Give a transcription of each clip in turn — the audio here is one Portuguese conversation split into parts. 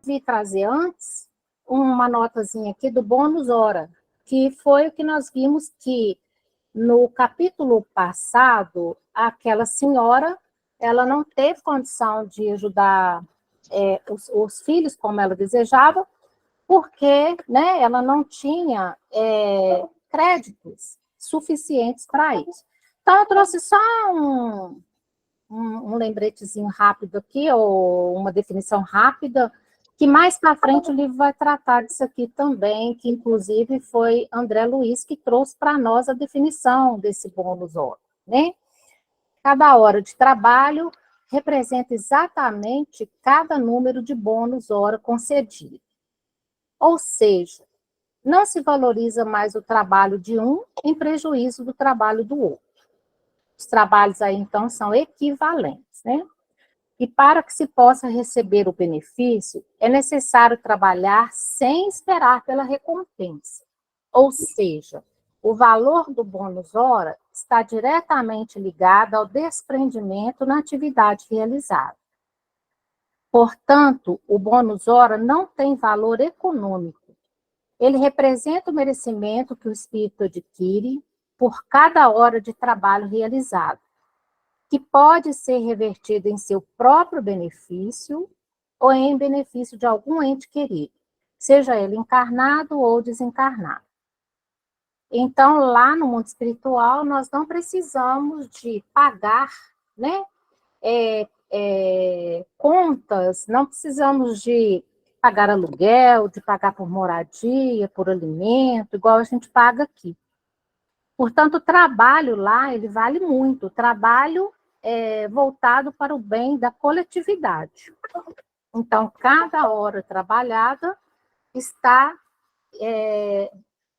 resolvi trazer antes uma notazinha aqui do bônus hora, que foi o que nós vimos que no capítulo passado, aquela senhora, ela não teve condição de ajudar os filhos como ela desejava, porque, né, ela não tinha créditos suficientes para isso. Então, eu trouxe só um lembretezinho rápido aqui, ou uma definição rápida, que mais para frente o livro vai tratar disso aqui também, que inclusive foi André Luiz que trouxe para nós a definição desse bônus hora, né? Cada hora de trabalho representa exatamente cada número de bônus hora concedido. Ou seja, não se valoriza mais o trabalho de um em prejuízo do trabalho do outro. Os trabalhos aí, então, são equivalentes, né? E para que se possa receber o benefício, é necessário trabalhar sem esperar pela recompensa. Ou seja, o valor do bônus hora está diretamente ligado ao desprendimento na atividade realizada. Portanto, o bônus hora não tem valor econômico. Ele representa o merecimento que o espírito adquire por cada hora de trabalho realizado, que pode ser revertido em seu próprio benefício ou em benefício de algum ente querido, seja ele encarnado ou desencarnado. Então, lá no mundo espiritual, nós não precisamos de pagar, né, contas, não precisamos de pagar aluguel, de pagar por moradia, por alimento, igual a gente paga aqui. Portanto, o trabalho lá, ele vale muito. O trabalho voltado para o bem da coletividade. Então, cada hora trabalhada está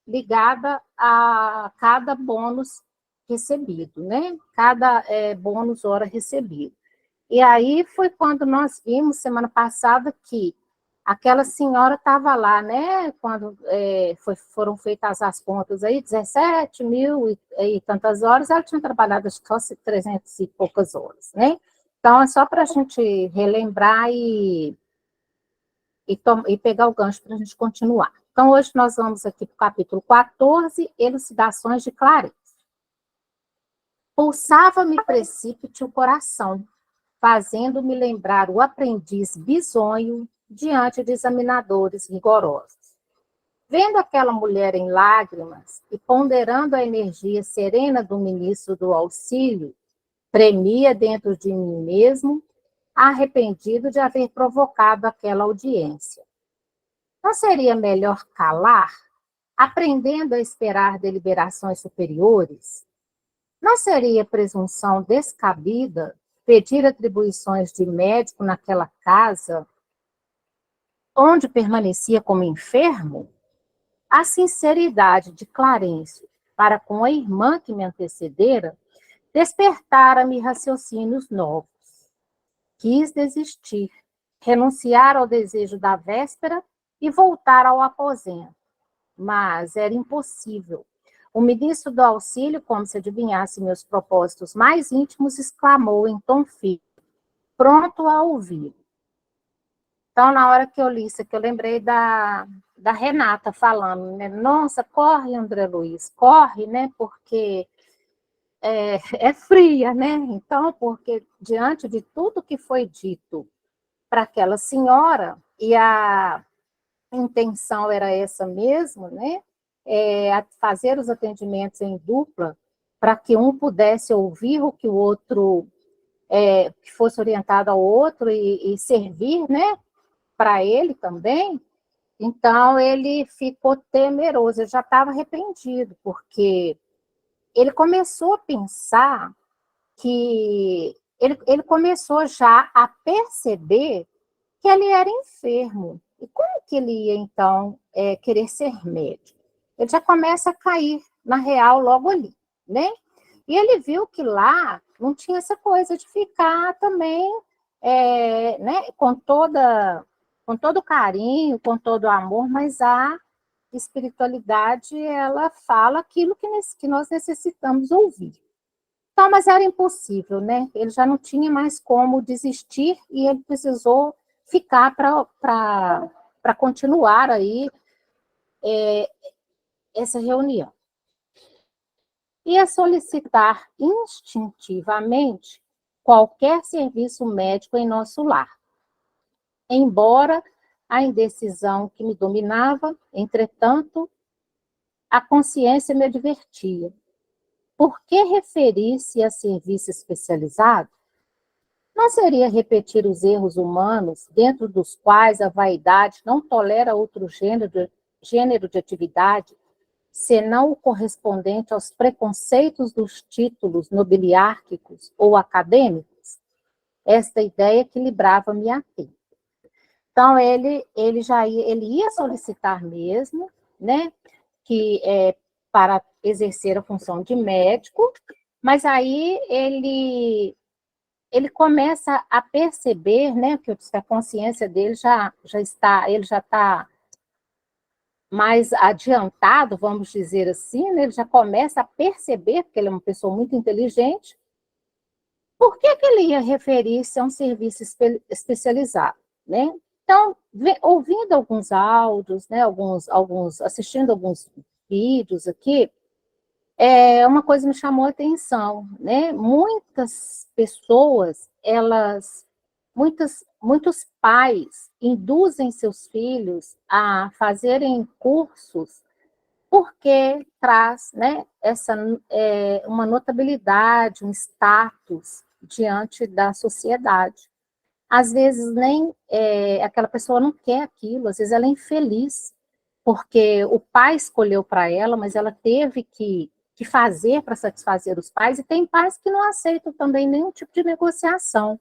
ligada a cada bônus recebido, né? Cada bônus hora recebido. E aí foi quando nós vimos, semana passada, que aquela senhora estava lá, né? Quando foram feitas as contas aí, 17 mil e tantas horas, ela tinha trabalhado só 300 e poucas horas, né? Então, é só para a gente relembrar e pegar o gancho para a gente continuar. Então, hoje nós vamos aqui para o capítulo 14, Elucidações de Clareza. Pulsava-me precípite o coração, fazendo-me lembrar o aprendiz bisonho diante de examinadores rigorosos. Vendo aquela mulher em lágrimas e ponderando a energia serena do ministro do auxílio, tremia dentro de mim mesmo, arrependido de haver provocado aquela audiência. Não seria melhor calar, aprendendo a esperar deliberações superiores? Não seria presunção descabida pedir atribuições de médico naquela casa onde permanecia como enfermo? A sinceridade de Clarencio para com a irmã que me antecedera despertara-me raciocínios novos. Quis desistir, renunciar ao desejo da véspera e voltar ao aposento. Mas era impossível. O ministro do auxílio, como se adivinhasse meus propósitos mais íntimos, exclamou em tom firme, pronto a ouvir. Então, na hora que eu li isso aqui, eu lembrei da Renata falando, né? Nossa, corre, André Luiz, corre, né? Porque é fria, né? Então, porque diante de tudo que foi dito para aquela senhora, e a intenção era essa mesmo, né? Fazer os atendimentos em dupla, para que um pudesse ouvir o que o outro, que fosse orientado ao outro e servir, né? Para ele também. Então, ele ficou temeroso, ele já estava arrependido, porque ele começou a pensar que ele começou já a perceber que ele era enfermo. E como que ele ia, então, querer ser médico? Ele já começa a cair na real logo ali, né? E ele viu que lá não tinha essa coisa de ficar também, né, com todo o carinho, com todo o amor, mas a espiritualidade, ela fala aquilo que nós necessitamos ouvir. Então, mas era impossível, né? Ele já não tinha mais como desistir e ele precisou ficar para continuar aí essa reunião. Ia solicitar instintivamente qualquer serviço médico em nosso lar. Embora a indecisão que me dominava, entretanto, a consciência me advertia. Por que referir-se a serviço especializado? Não seria repetir os erros humanos, dentro dos quais a vaidade não tolera outro gênero de atividade, senão o correspondente aos preconceitos dos títulos nobiliárquicos ou acadêmicos? Esta ideia equilibrava-me a tempo. Então, ele ia solicitar mesmo, né, que para exercer a função de médico, mas aí ele começa a perceber, né, que a consciência dele ele já está mais adiantado, vamos dizer assim, né, ele já começa a perceber, porque ele é uma pessoa muito inteligente, por que ele ia referir-se a um serviço especializado, né? Então, ouvindo alguns áudios, né, assistindo alguns vídeos aqui, uma coisa me chamou a atenção, né? Muitas pessoas, muitos pais induzem seus filhos a fazerem cursos porque traz, né, uma notabilidade, um status diante da sociedade. Às vezes nem aquela pessoa não quer aquilo, às vezes ela é infeliz, porque o pai escolheu para ela, mas ela teve que fazer para satisfazer os pais, e tem pais que não aceitam também nenhum tipo de negociação.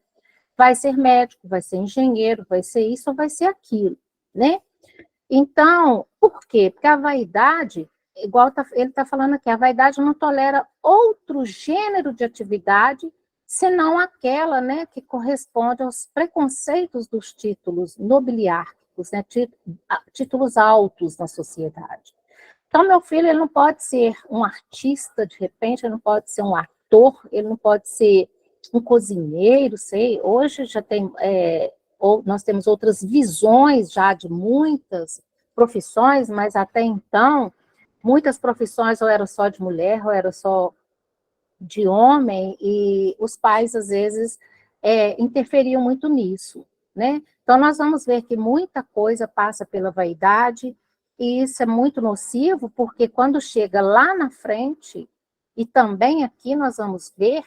Vai ser médico, vai ser engenheiro, vai ser isso ou vai ser aquilo, né? Então, por quê? Porque a vaidade, igual ele está falando aqui, a vaidade não tolera outro gênero de atividade senão aquela, né, que corresponde aos preconceitos dos títulos nobiliárquicos, né, títulos altos na sociedade. Então, meu filho, ele não pode ser um artista, de repente, ele não pode ser um ator, ele não pode ser um cozinheiro, sei, hoje já tem, nós temos outras visões já de muitas profissões, mas até então, muitas profissões ou eram só de mulher, ou eram só de homem, e os pais, às vezes, interferiam muito nisso, né? Então, nós vamos ver que muita coisa passa pela vaidade, e isso é muito nocivo, porque quando chega lá na frente, e também aqui nós vamos ver,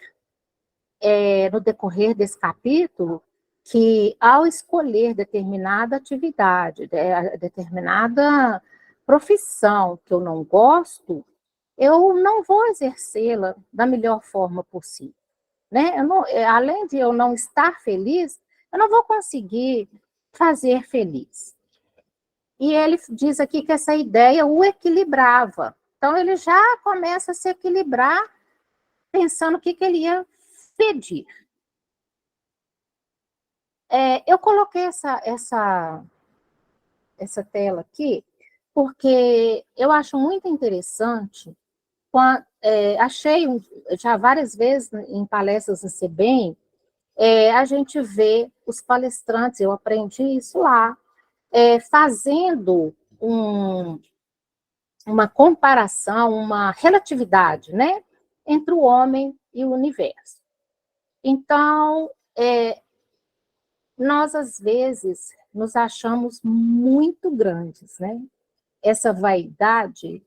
no decorrer desse capítulo, que ao escolher determinada atividade, determinada profissão que eu não gosto, eu não vou exercê-la da melhor forma possível, né? Além de eu não estar feliz, eu não vou conseguir fazer feliz. E ele diz aqui que essa ideia o equilibrava. Então, ele já começa a se equilibrar, pensando o que ele ia pedir. Eu coloquei essa tela aqui, porque eu acho muito interessante. Achei já várias vezes em palestras da CBEM, a gente vê os palestrantes, eu aprendi isso lá, fazendo uma comparação, uma relatividade, né, entre o homem e o universo. Então, nós, às vezes, nos achamos muito grandes, né? Essa vaidade,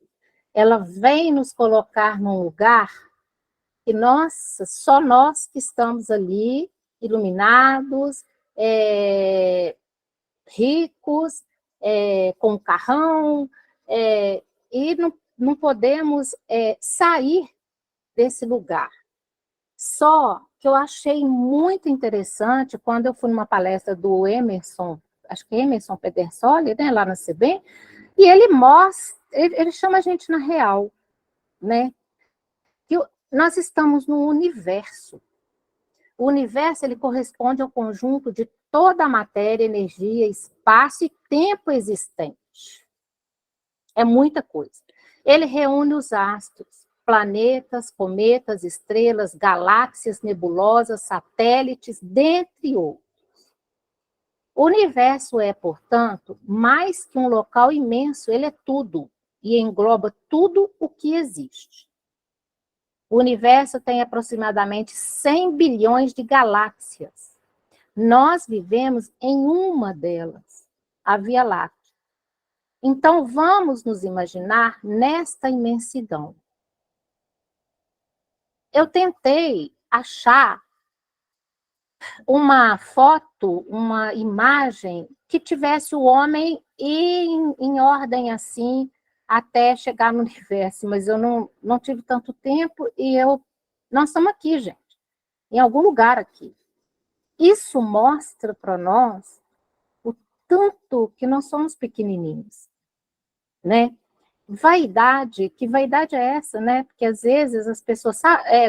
ela vem nos colocar num lugar que, nossa, só nós que estamos ali, iluminados, ricos, com carrão, e não podemos sair desse lugar. Só que eu achei muito interessante quando eu fui numa palestra do Emerson, acho que é Emerson Pedersoli, né, lá na CBEM, e ele mostra, ele chama a gente na real, né, que nós estamos no universo. O universo, ele corresponde ao conjunto de toda a matéria, energia, espaço e tempo existente. É muita coisa. Ele reúne os astros, planetas, cometas, estrelas, galáxias, nebulosas, satélites, dentre outros. O universo é, portanto, mais que um local imenso, ele é tudo e engloba tudo o que existe. O universo tem aproximadamente 100 bilhões de galáxias. Nós vivemos em uma delas, a Via Láctea. Então, vamos nos imaginar nesta imensidão. Eu tentei achar uma foto, uma imagem que tivesse o homem em ordem assim, até chegar no universo, mas eu não tive tanto tempo e nós estamos aqui, gente, em algum lugar aqui. Isso mostra para nós o tanto que nós somos pequenininhos, né? Vaidade, que vaidade é essa, né? Porque às vezes as pessoas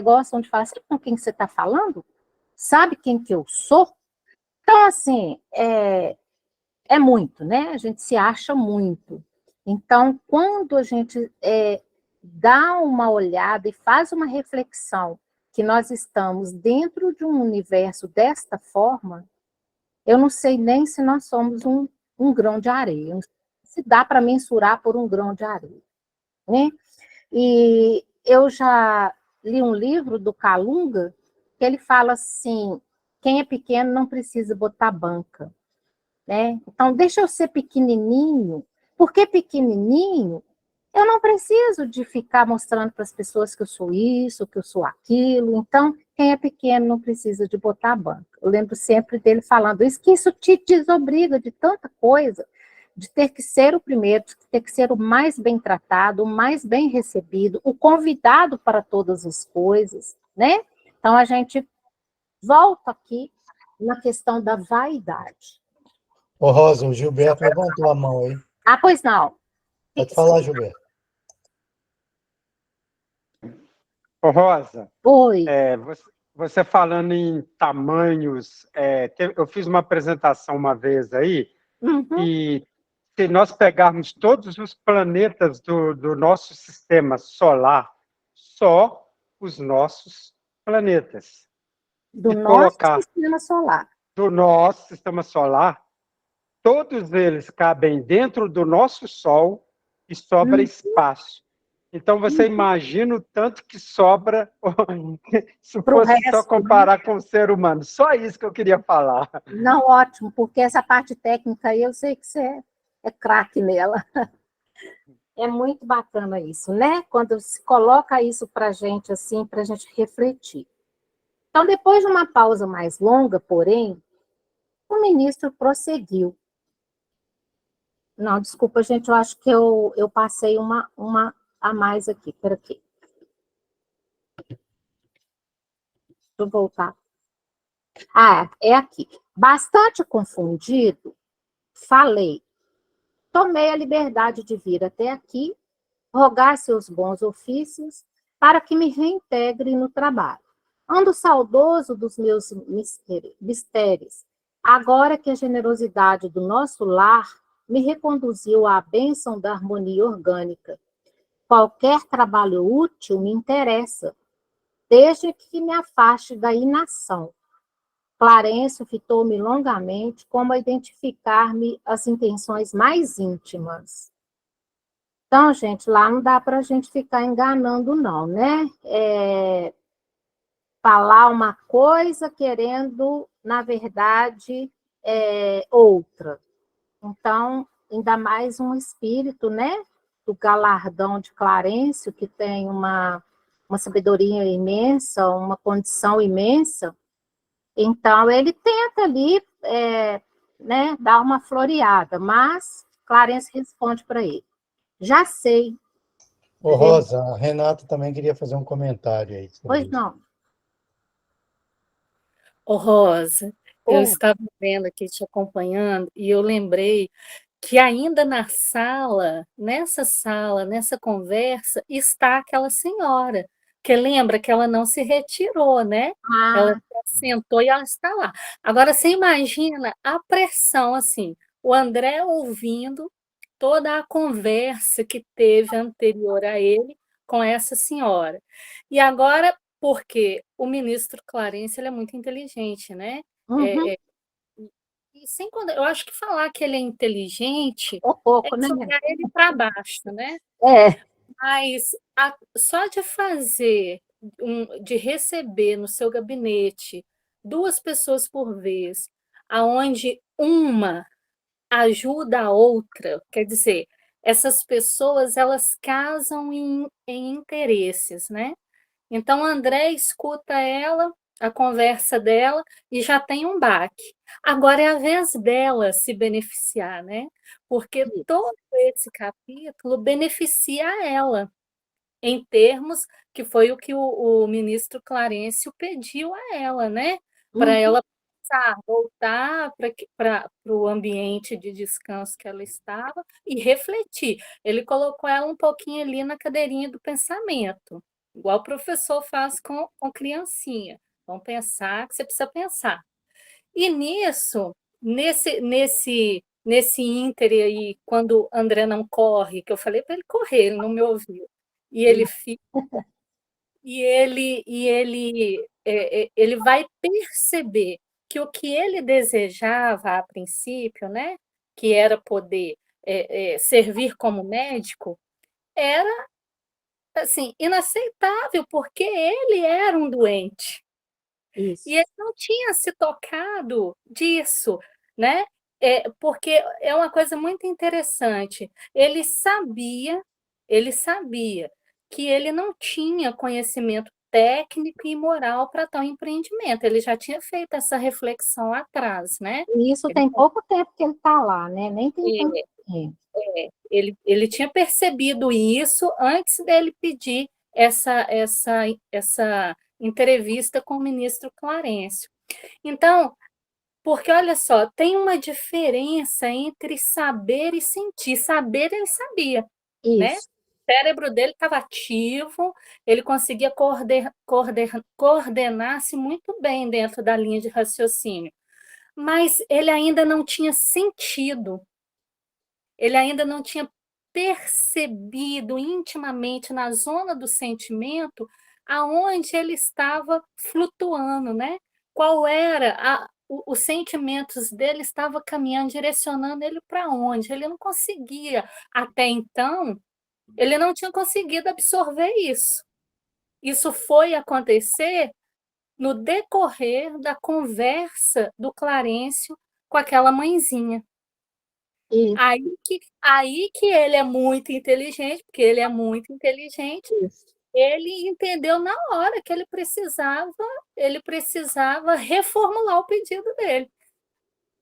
gostam de falar, sabe com quem você está falando? Sabe quem que eu sou? Então, assim, é muito, né? A gente se acha muito. Então, quando a gente dá uma olhada e faz uma reflexão que nós estamos dentro de um universo desta forma, eu não sei nem se nós somos um grão de areia, se dá para mensurar por um grão de areia, né? E eu já li um livro do Kalunga, que ele fala assim, quem é pequeno não precisa botar banca, né? Então, deixa eu ser pequenininho, porque pequenininho, eu não preciso de ficar mostrando para as pessoas que eu sou isso, que eu sou aquilo. Então, quem é pequeno não precisa de botar a banca. Eu lembro sempre dele falando isso, que isso te desobriga de tanta coisa, de ter que ser o primeiro, de ter que ser o mais bem tratado, o mais bem recebido, o convidado para todas as coisas, né? Então, a gente volta aqui na questão da vaidade. Ô, Rosa, o Gilberto levantou a mão aí. Ah, pois não. Pode falar, Gilberto. Ô, Rosa, Oi. você falando em tamanhos, eu fiz uma apresentação uma vez aí, e se nós pegarmos todos os planetas do nosso sistema solar, só os nossos planetas, Do e nosso colocar sistema solar. do nosso sistema solar, todos eles cabem dentro do nosso Sol e sobra espaço. Então, você imagina o tanto que sobra se Pro fosse só resto, comparar com o ser humano. Só isso que eu queria falar. não, ótimo, porque essa parte técnica aí eu sei que você é craque nela. É muito bacana isso, né? Quando se coloca isso para a gente assim, para a gente refletir. Então, depois de uma pausa mais longa, porém, o ministro prosseguiu. Não, desculpa, gente, eu acho que eu passei uma a mais aqui. Espera aqui. Deixa eu voltar. Ah, é aqui. Bastante confundido, falei. Tomei a liberdade de vir até aqui, rogar seus bons ofícios, para que me reintegre no trabalho. Ando saudoso dos meus mistérios, agora que a generosidade do nosso lar me reconduziu à bênção da harmonia orgânica. Qualquer trabalho útil me interessa, desde que me afaste da inação. Clarencio fitou-me longamente como a identificar-me as intenções mais íntimas. Então, gente, lá não dá para a gente ficar enganando, não, né? Falar uma coisa querendo, na verdade, outra. Então, ainda mais um espírito, né? Do galardão de Clarencio, que tem uma sabedoria imensa, uma condição imensa. Então, ele tenta ali, né, dar uma floreada, mas Clarencio responde para ele. Já sei. Ô, Rosa, a Renata também queria fazer um comentário aí sobre Pois isso. não. Ô, Rosa, eu estava vendo aqui, te acompanhando, e eu lembrei que ainda nessa sala, nessa conversa, está aquela senhora, que lembra que ela não se retirou, né? Ela se sentou e ela está lá. Agora, você imagina a pressão, assim, o André ouvindo toda a conversa que teve anterior a ele com essa senhora. E agora, porque o ministro Clarence ele é muito inteligente, né? Uhum. E eu acho que falar que ele é inteligente Um é pouco, né? jogar ele para baixo, né? É, Mas só de fazer, de receber no seu gabinete 2 pessoas por vez, aonde uma ajuda a outra, quer dizer, essas pessoas elas casam em interesses, né? Então, André escuta ela, a conversa dela, e já tem um baque. Agora é a vez dela se beneficiar, né? Porque todo esse capítulo beneficia ela, em termos que foi o que o ministro Clarencio pediu a ela, né? Para ela pensar, voltar para o ambiente de descanso que ela estava e refletir. Ele colocou ela um pouquinho ali na cadeirinha do pensamento, igual o professor faz com criancinha. Vamos pensar que você precisa pensar. E nisso, nesse íntere aí, quando o André não corre, que eu falei para ele correr, ele não me ouviu. E ele fica, ele vai perceber que o que ele desejava a princípio, né, que era poder servir como médico, era assim inaceitável, porque ele era um doente. isso. E ele não tinha se tocado disso, né? Porque é uma coisa muito interessante. Ele sabia que ele não tinha conhecimento técnico e moral para tal empreendimento. Ele já tinha feito essa reflexão atrás, né? E isso Ele, tem pouco tempo que ele está lá, né? Nem tem tanto é, tempo. ele tinha percebido isso antes dele pedir essa entrevista com o ministro Clarencio. Então, porque olha só, tem uma diferença entre saber e sentir. Saber ele sabia, né? Isso. O cérebro dele estava ativo, ele conseguia coordenar-se muito bem dentro da linha de raciocínio, mas ele ainda não tinha sentido, ele ainda não tinha percebido intimamente na zona do sentimento aonde ele estava flutuando, né? Qual era os sentimentos dele estavam caminhando, direcionando ele para onde? Ele não conseguia, até então, ele não tinha conseguido absorver isso. Isso foi acontecer no decorrer da conversa do Clarencio com aquela mãezinha. Isso. Aí que ele é muito inteligente, porque ele é muito inteligente, Isso. ele entendeu na hora que ele precisava reformular o pedido dele,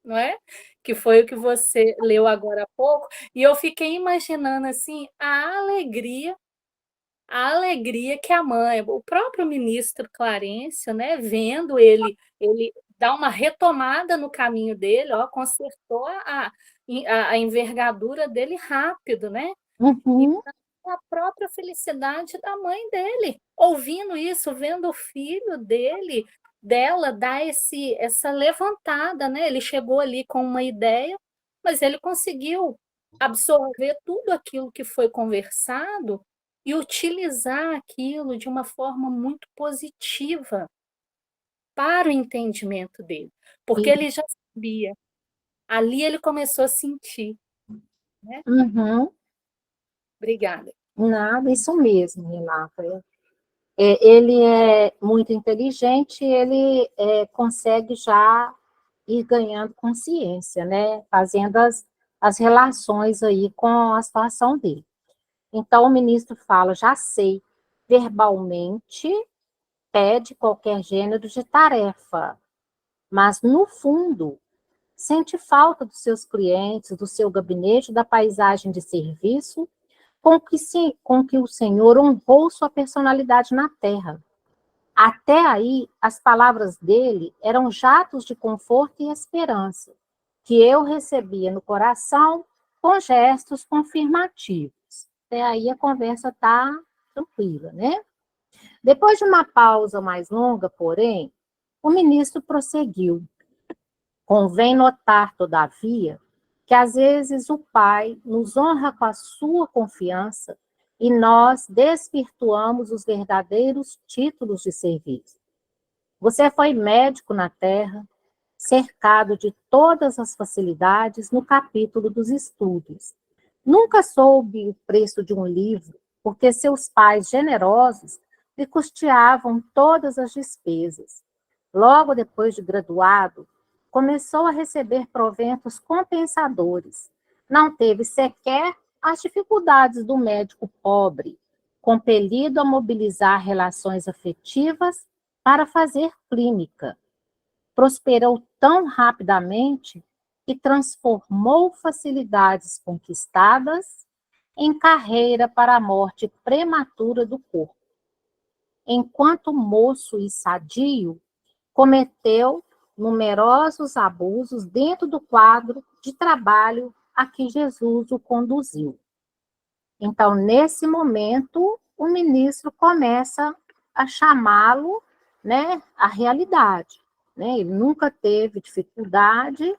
não é? Que foi o que você leu agora há pouco, e eu fiquei imaginando assim a alegria que a mãe, o próprio ministro Clarencio, né, vendo ele dar uma retomada no caminho dele, ó, consertou a envergadura dele rápido, né? E Uhum. a própria felicidade da mãe dele, ouvindo isso, vendo o filho dela dar essa levantada, né? Ele chegou ali com uma ideia, mas ele conseguiu absorver tudo aquilo que foi conversado e utilizar aquilo de uma forma muito positiva para o entendimento dele, porque ele já sabia. Ali ele começou a sentir, né? Uhum. Obrigada. Nada, isso mesmo, Renata. Ele é muito inteligente, ele consegue já ir ganhando consciência, né? Fazendo as relações aí com a situação dele. Então, o ministro fala, já sei, verbalmente pede qualquer gênero de tarefa, mas, no fundo, sente falta dos seus clientes, do seu gabinete, da paisagem de serviço, com que o Senhor honrou sua personalidade na terra. Até aí, as palavras dele eram jatos de conforto e esperança, que eu recebia no coração com gestos confirmativos. Até aí a conversa está tranquila, né? Depois de uma pausa mais longa, porém, o ministro prosseguiu. Convém notar, todavia, que às vezes o Pai nos honra com a sua confiança e nós desvirtuamos os verdadeiros títulos de serviço. Você foi médico na terra, cercado de todas as facilidades no capítulo dos estudos. Nunca soube o preço de um livro, porque seus pais generosos lhe custeavam todas as despesas. Logo depois de graduado, começou a receber proventos compensadores. Não teve sequer as dificuldades do médico pobre, compelido a mobilizar relações afetivas para fazer clínica. Prosperou tão rapidamente que transformou facilidades conquistadas em carreira para a morte prematura do corpo. Enquanto moço e sadio, cometeu numerosos abusos dentro do quadro de trabalho a que Jesus o conduziu. Então, nesse momento, o ministro começa a chamá-lo, né, à realidade. Né? Ele nunca teve dificuldade,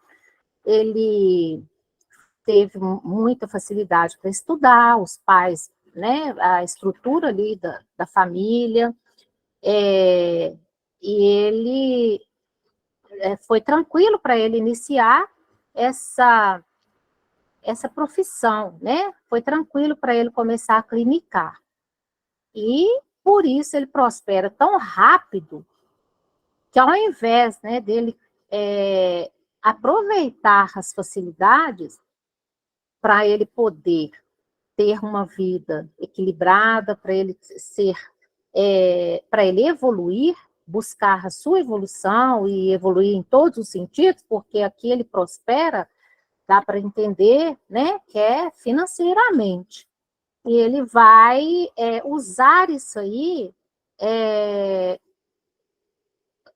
ele teve muita facilidade para estudar, os pais, né, a estrutura ali da família, e ele foi tranquilo para ele iniciar essa profissão, né? Foi tranquilo para ele começar a clinicar. E por isso ele prospera tão rápido que ao invés, né, dele aproveitar as facilidades para ele poder ter uma vida equilibrada, para ele para ele evoluir, buscar a sua evolução e evoluir em todos os sentidos, porque aqui ele prospera, dá para entender, né, que é financeiramente. E ele vai usar isso aí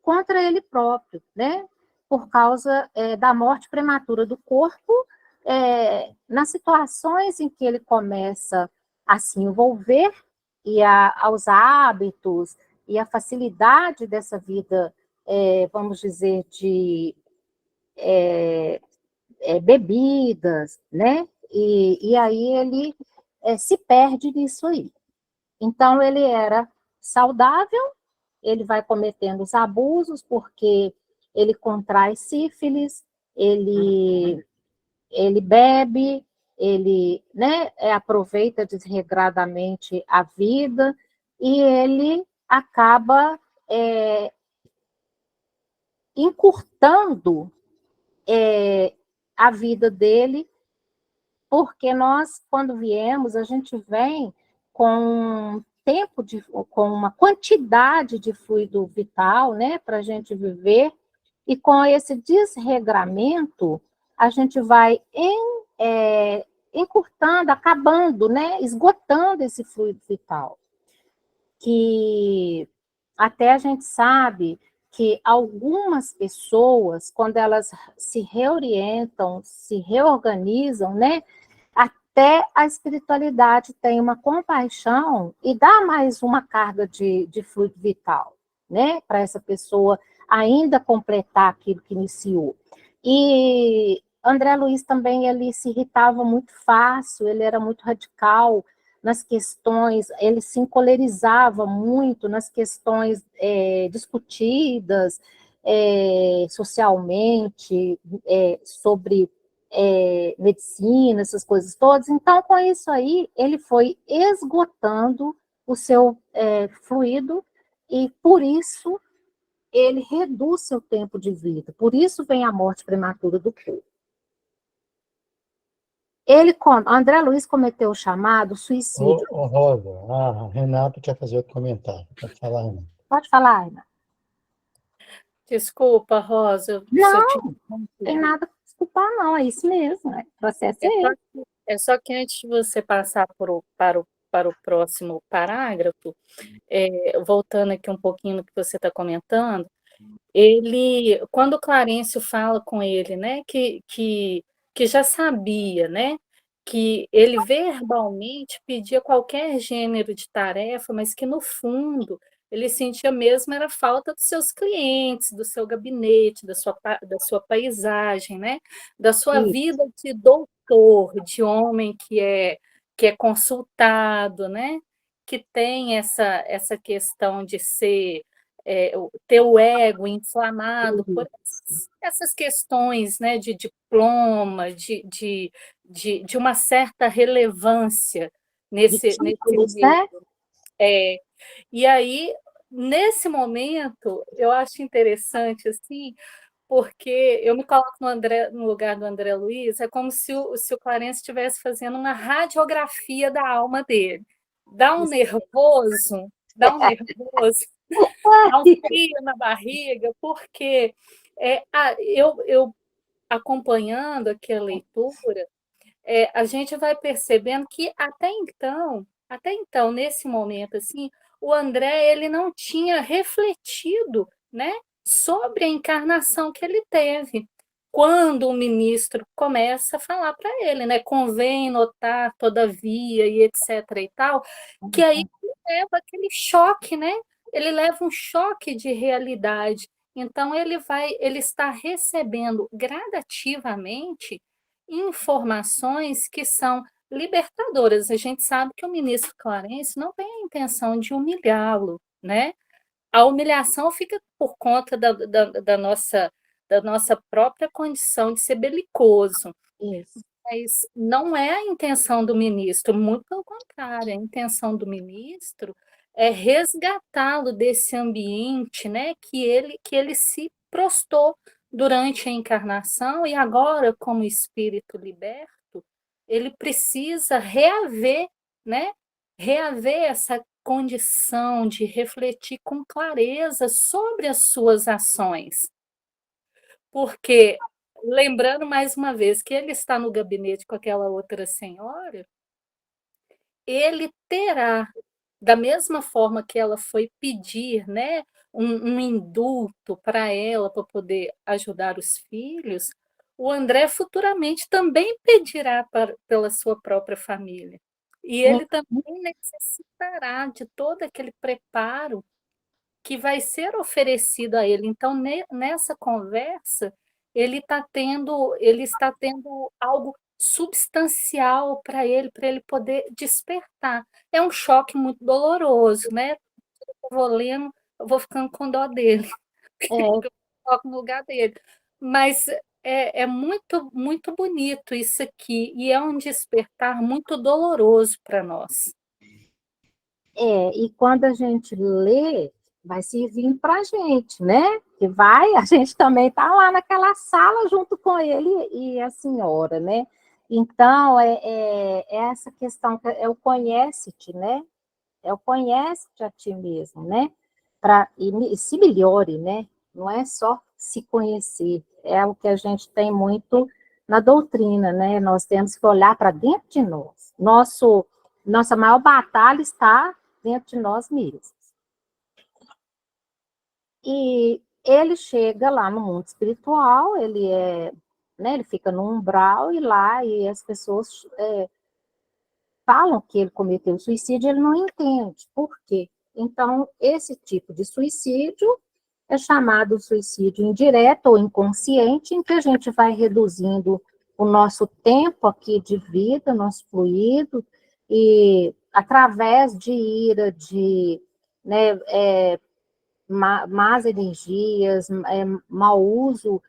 contra ele próprio, né, por causa da morte prematura do corpo, nas situações em que ele começa a se envolver e aos hábitos e a facilidade dessa vida, vamos dizer, de bebidas, né? E aí ele se perde nisso aí. Então, ele era saudável, ele vai cometendo os abusos, porque ele contrai sífilis, ele bebe, ele, né, aproveita desregradamente a vida, e ele acaba encurtando a vida dele, porque nós, quando viemos, a gente vem com tempo, com uma quantidade de fluido vital, né, para a gente viver, e com esse desregramento, a gente vai encurtando, acabando, né, esgotando esse fluido vital. Que até a gente sabe que algumas pessoas, quando elas se reorientam, se reorganizam, né, até a espiritualidade tem uma compaixão e dá mais uma carga de fluido vital, né, para essa pessoa ainda completar aquilo que iniciou. E André Luiz também, ele se irritava muito fácil, ele era muito radical nas questões, ele se encolerizava muito nas questões discutidas socialmente, sobre medicina, essas coisas todas. Então, com isso aí, ele foi esgotando o seu fluido, e por isso ele reduz seu tempo de vida. Por isso vem a morte prematura do corpo. André Luiz cometeu o chamado suicídio. Rosa, a Renata quer fazer outro comentário. Pode falar, Renata. Pode falar, Ana. Desculpa, Rosa. Não, tem nada para desculpar, não. É isso mesmo. O processo é só que antes de você passar para o próximo parágrafo, voltando aqui um pouquinho no que você está comentando, quando o Clarencio fala com ele, né, que já sabia, né, que ele verbalmente pedia qualquer gênero de tarefa, mas que no fundo ele sentia mesmo era falta dos seus clientes, do seu gabinete, da sua paisagem, né, da sua vida de doutor, de homem que é consultado, né, que tem essa questão de ser ter o ego inflamado por essas questões, né, de diploma, de uma certa relevância nesse títulos, meio. né? E aí, nesse momento, eu acho interessante, assim, porque eu me coloco no lugar do André Luiz, é como se o Clarence estivesse fazendo uma radiografia da alma dele. Dá um nervoso, dá um frio na barriga, porque eu acompanhando aqui a leitura, a gente vai percebendo que até então, nesse momento, assim, o André ele não tinha refletido, né, sobre a encarnação que ele teve. Quando o ministro começa a falar para ele, né, convém notar, todavia, e etc. e tal, que aí ele leva aquele choque, né? Ele leva um choque de realidade. Então, ele está recebendo gradativamente informações que são libertadoras. A gente sabe que o ministro Clarence não tem a intenção de humilhá-lo, né? A humilhação fica por conta da nossa própria condição de ser belicoso. Isso. Mas não é a intenção do ministro, muito pelo contrário, a intenção do ministro é resgatá-lo desse ambiente, né, que ele se prostou durante a encarnação e agora, como espírito liberto, ele precisa reaver, né, reaver essa condição de refletir com clareza sobre as suas ações. Porque, lembrando mais uma vez que ele está no gabinete com aquela outra senhora, ele terá, da mesma forma que ela foi pedir, né, um indulto para ela, para poder ajudar os filhos, o André futuramente também pedirá pela sua própria família. E ele também necessitará de todo aquele preparo que vai ser oferecido a ele. Então, nessa conversa, ele está tendo algo substancial para ele poder despertar. É um choque muito doloroso, né? Eu vou lendo, eu vou ficando com dó dele, eu coloco no lugar dele. Mas é muito, muito bonito isso aqui, e é um despertar muito doloroso para nós. E quando a gente lê, vai servindo para a gente, né? A gente também está lá naquela sala junto com ele e a senhora, né? Então, essa questão, é o conhece-te, né? É o conhece-te a ti mesmo, né? E se melhore, né? Não é só se conhecer, é o que a gente tem muito na doutrina, né? Nós temos que olhar para dentro de nós. Nossa maior batalha está dentro de nós mesmos. E ele chega lá no mundo espiritual, né, ele fica no umbral e as pessoas falam que ele cometeu suicídio, ele não entende por quê. Então, esse tipo de suicídio é chamado suicídio indireto ou inconsciente, em que a gente vai reduzindo o nosso tempo aqui de vida, nosso fluido, e através de ira, de más energias, mau uso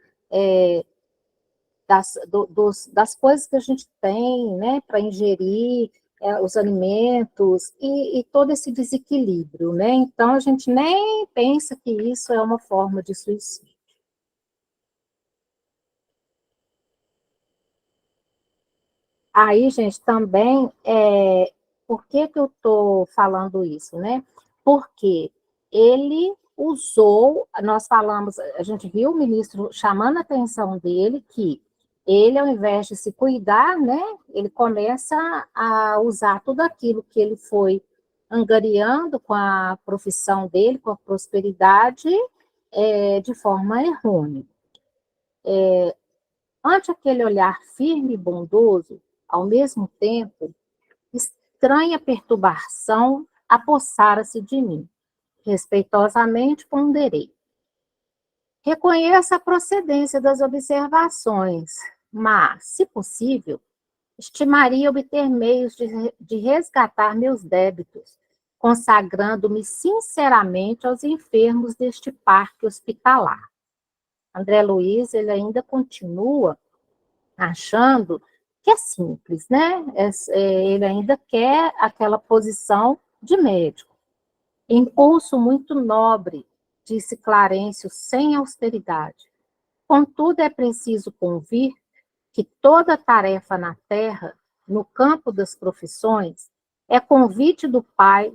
das coisas que a gente tem, né, para ingerir os alimentos e todo esse desequilíbrio, né? Então a gente nem pensa que isso é uma forma de suicídio. Aí, gente, também, por que eu estou falando isso, né? Porque ele usou, nós falamos, a gente viu o ministro chamando a atenção dele que ele, ao invés de se cuidar, né, ele começa a usar tudo aquilo que ele foi angariando com a profissão dele, com a prosperidade, de forma errônea. Ante aquele olhar firme e bondoso, ao mesmo tempo, estranha perturbação apossara-se de mim. Respeitosamente ponderei. Reconheço a procedência das observações, mas, se possível, estimaria obter meios de resgatar meus débitos, consagrando-me sinceramente aos enfermos deste parque hospitalar. André Luiz, ele ainda continua achando que é simples, né? Ele ainda quer aquela posição de médico. Impulso muito nobre, disse Clarencio sem austeridade. Contudo, é preciso convir que toda tarefa na terra, no campo das profissões, é convite do Pai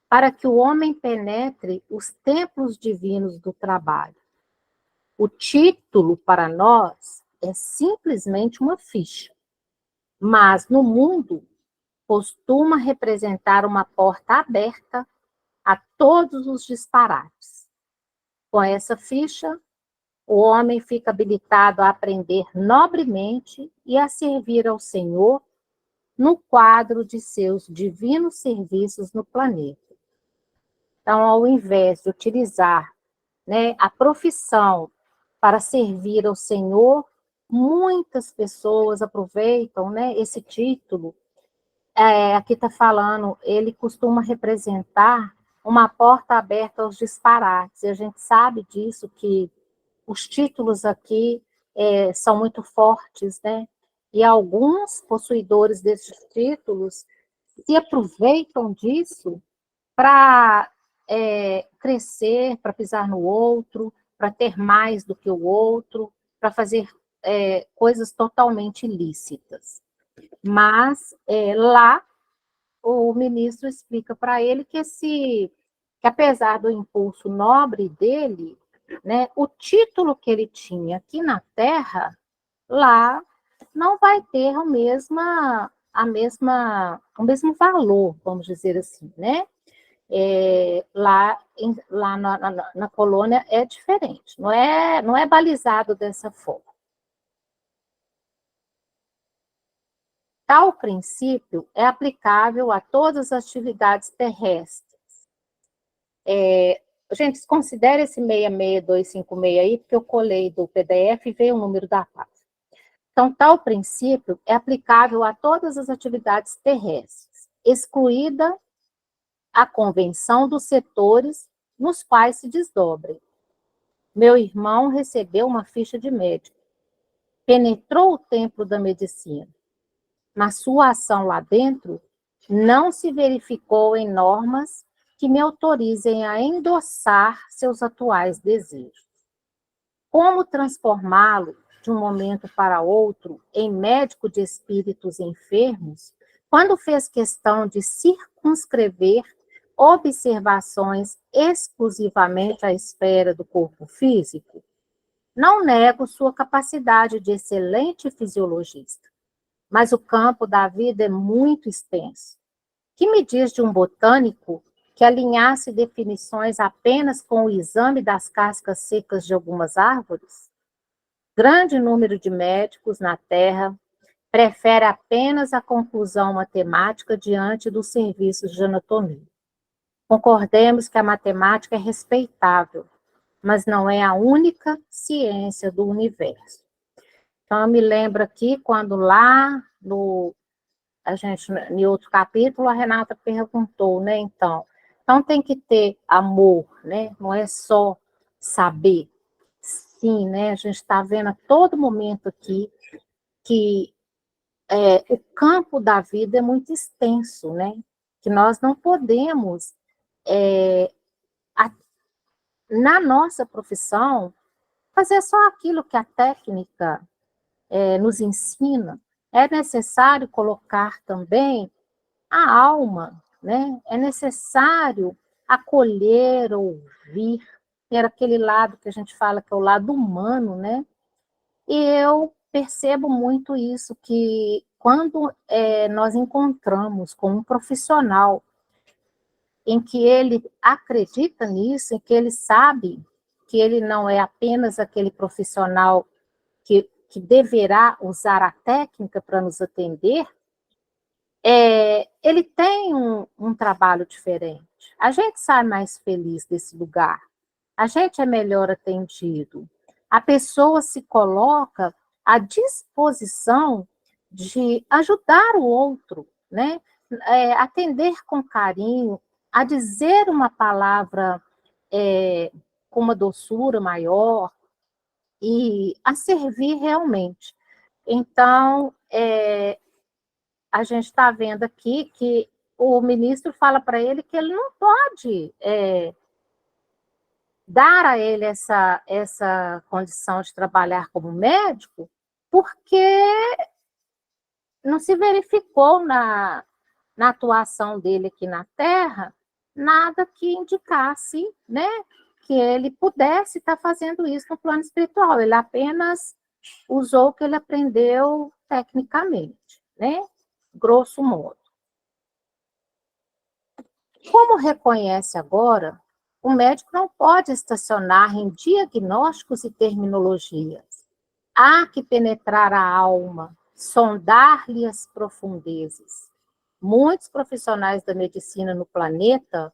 para que o homem penetre os templos divinos do trabalho. O título, para nós, é simplesmente uma ficha, mas no mundo costuma representar uma porta aberta a todos os disparates. Com essa ficha, o homem fica habilitado a aprender nobremente e a servir ao Senhor no quadro de seus divinos serviços no planeta. Então, ao invés de utilizar, né, a profissão para servir ao Senhor, muitas pessoas aproveitam, né, esse título. Aqui está falando, ele costuma representar uma porta aberta aos disparates, e a gente sabe disso, que os títulos aqui são muito fortes, né? E alguns possuidores desses títulos se aproveitam disso para crescer, para pisar no outro, para ter mais do que o outro, para fazer coisas totalmente ilícitas. Mas lá o ministro explica para ele que apesar do impulso nobre dele, né, o título que ele tinha aqui na Terra, lá não vai ter o mesmo valor, vamos dizer assim, né? Lá na colônia é diferente, não é balizado dessa forma. Tal princípio é aplicável a todas as atividades terrestres. Gente, considere esse 66256 aí, porque eu colei do PDF e veio o número da página. Então, tal princípio é aplicável a todas as atividades terrestres, excluída a convenção dos setores nos quais se desdobrem. Meu irmão recebeu uma ficha de médico, penetrou o templo da medicina, mas sua ação lá dentro não se verificou em normas que me autorizem a endossar seus atuais desejos. Como transformá-lo de um momento para outro em médico de espíritos enfermos, quando fez questão de circunscrever observações exclusivamente à esfera do corpo físico? Não nego sua capacidade de excelente fisiologista, mas o campo da vida é muito extenso. Que me diz de um botânico que alinhasse definições apenas com o exame das cascas secas de algumas árvores? Grande número de médicos na Terra prefere apenas a conclusão matemática diante dos serviços de anatomia. Concordemos que a matemática é respeitável, mas não é a única ciência do universo. Então, eu me lembro aqui, quando lá em outro capítulo, a Renata perguntou, né, então tem que ter amor, né, não é só saber. Sim, né, a gente está vendo a todo momento aqui que o campo da vida é muito extenso, né, que nós não podemos, na nossa profissão, fazer só aquilo que a técnica nos ensina. É necessário colocar também a alma, né? É necessário acolher, ouvir, ter aquele lado que a gente fala que é o lado humano, né? E eu percebo muito isso, que quando nós encontramos com um profissional em que ele acredita nisso, em que ele sabe que ele não é apenas aquele profissional que deverá usar a técnica para nos atender, ele tem um trabalho diferente. A gente sai mais feliz desse lugar, a gente é melhor atendido, a pessoa se coloca à disposição de ajudar o outro, né? Atender com carinho, a dizer uma palavra com uma doçura maior e a servir realmente. Então, a gente está vendo aqui que o ministro fala para ele que ele não pode dar a ele essa condição de trabalhar como médico, porque não se verificou na atuação dele aqui na Terra nada que indicasse, né, que ele pudesse estar fazendo isso no plano espiritual. Ele apenas usou o que ele aprendeu tecnicamente, né, grosso modo. Como reconhece agora, o médico não pode estacionar em diagnósticos e terminologias. Há que penetrar a alma, sondar-lhe as profundezas. Muitos profissionais da medicina no planeta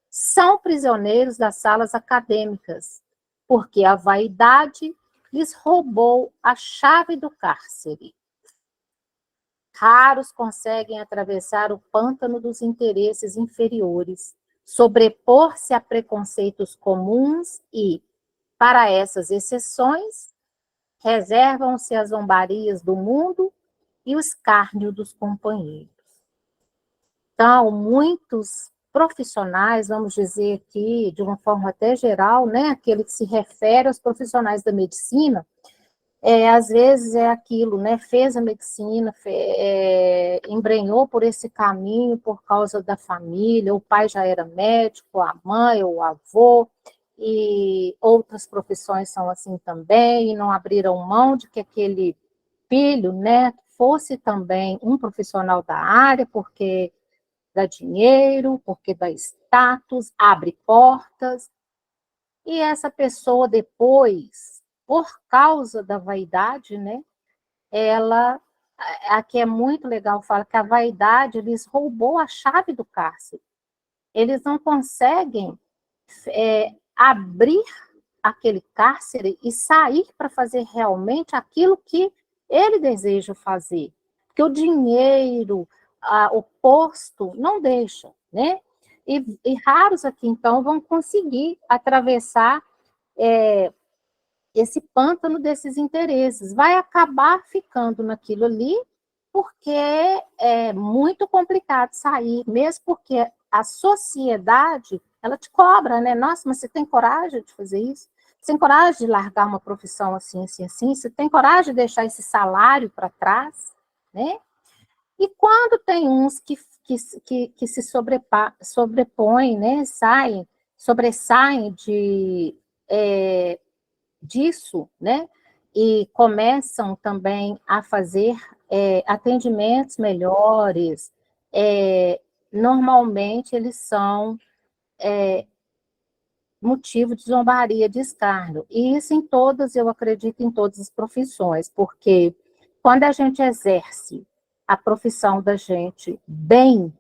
são prisioneiros das salas acadêmicas, porque a vaidade lhes roubou a chave do cárcere. Raros conseguem atravessar o pântano dos interesses inferiores, sobrepor-se a preconceitos comuns e, para essas exceções, reservam-se as zombarias do mundo e o escárnio dos companheiros. Então, muitos profissionais, vamos dizer aqui, de uma forma até geral, né, aquele que se refere aos profissionais da medicina, às vezes é aquilo, né, fez a medicina, embrenhou por esse caminho por causa da família, o pai já era médico, a mãe, o avô, e outras profissões são assim também, e não abriram mão de que aquele filho, né, fosse também um profissional da área, porque dá dinheiro, porque dá status, abre portas, e essa pessoa depois, por causa da vaidade, né, ela, aqui é muito legal, fala que a vaidade lhes roubou a chave do cárcere. Eles não conseguem abrir aquele cárcere e sair para fazer realmente aquilo que ele deseja fazer. Porque o dinheiro, o posto, não deixa, né? E raros aqui, então, vão conseguir atravessar esse pântano desses interesses. Vai acabar ficando naquilo ali, porque é muito complicado sair, mesmo porque a sociedade, ela te cobra, né? Nossa, mas você tem coragem de fazer isso? Você tem coragem de largar uma profissão assim, assim, assim? Você tem coragem de deixar esse salário para trás, né? E quando tem uns que se sobrepõem, né? Sobressaem disso, né? E começam também a fazer atendimentos melhores. Normalmente eles são motivo de zombaria, de escárnio. E isso em todas, eu acredito em todas as profissões, porque quando a gente exerce a profissão da gente bem,